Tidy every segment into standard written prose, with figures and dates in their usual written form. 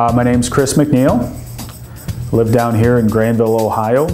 My name's Chris McNeil. I live down here in Granville, Ohio.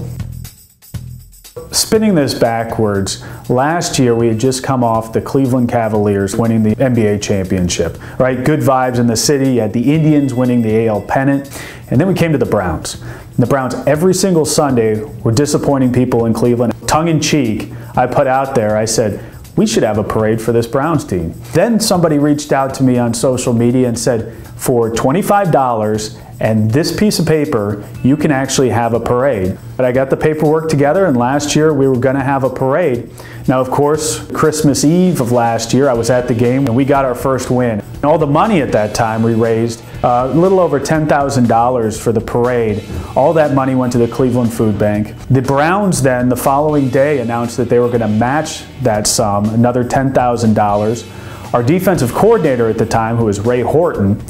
Spinning this backwards, last year we had just come off the Cleveland Cavaliers winning the NBA championship, right? Good vibes in the city. You had the Indians winning the AL pennant, and then we came to the Browns. And the Browns every single Sunday were disappointing people in Cleveland. Tongue-in-cheek, I put out there, I said, we should have a parade for this Browns team. Then somebody reached out to me on social media and said, for $25 and this piece of paper, you can actually have a parade. But I got the paperwork together, and last year we were going to have a parade. Now, of course, Christmas Eve of last year, I was at the game and we got our first win. And all the money at that time we raised, a little over $10,000 for the parade. All that money went to the Cleveland Food Bank. The Browns then, the following day, announced that they were going to match that sum, another $10,000. Our defensive coordinator at the time, who was Ray Horton,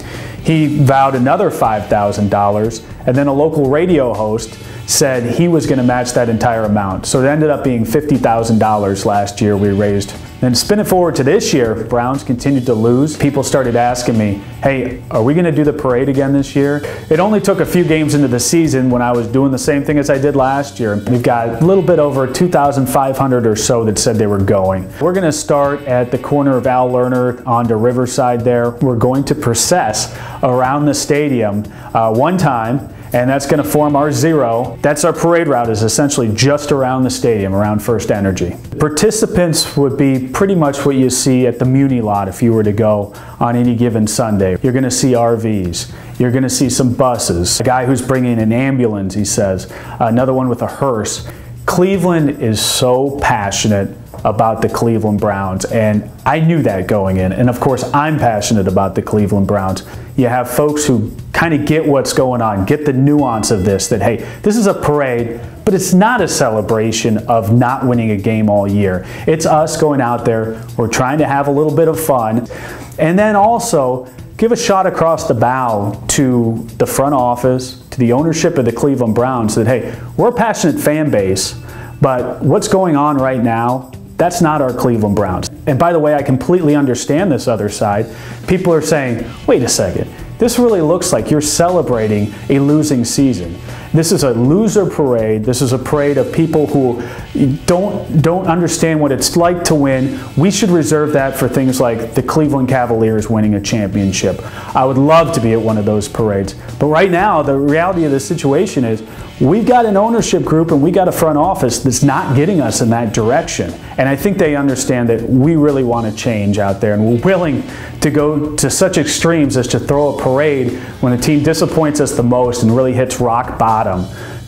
he vowed another $5,000, and then a local radio host said he was going to match that entire amount. So it ended up being $50,000 last year we raised. Then spin it forward to this year, Browns continued to lose. People started asking me, hey, are we going to do the parade again this year? It only took a few games into the season when I was doing the same thing as I did last year. We've got a little bit over 2,500 or so that said they were going. We're going to start at the corner of Al Lerner onto Riverside there. We're going to process around the stadium one time, and that's going to form our zero. That's our parade route, is essentially just around the stadium, around First Energy. Participants would be pretty much what you see at the Muni lot if you were to go on any given Sunday. You're going to see RVs. You're going to see some buses. A guy who's bringing an ambulance, he says. Another one with a hearse. Cleveland is so passionate about the Cleveland Browns, and I knew that going in. And of course, I'm passionate about the Cleveland Browns. You have folks who kind of get what's going on, get the nuance of this, that hey, this is a parade, but it's not a celebration of not winning a game all year. It's us going out there, we're trying to have a little bit of fun, and then also give a shot across the bow to the front office, to the ownership of the Cleveland Browns, that hey, we're a passionate fan base, but what's going on right now, that's not our Cleveland Browns. And by the way, I completely understand this other side. People are saying, wait a second, this really looks like you're celebrating a losing season. This is a loser parade. This is a parade of people who don't understand what it's like to win. We should reserve that for things like the Cleveland Cavaliers winning a championship. I would love to be at one of those parades. But right now, the reality of the situation is we've got an ownership group and we got a front office that's not getting us in that direction. And I think they understand that we really want to change out there, and we're willing to go to such extremes as to throw a parade when a team disappoints us the most and really hits rock bottom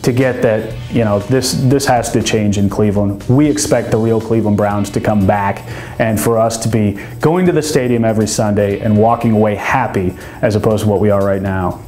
to get that, you know, this has to change in Cleveland. We expect the real Cleveland Browns to come back and for us to be going to the stadium every Sunday and walking away happy as opposed to what we are right now.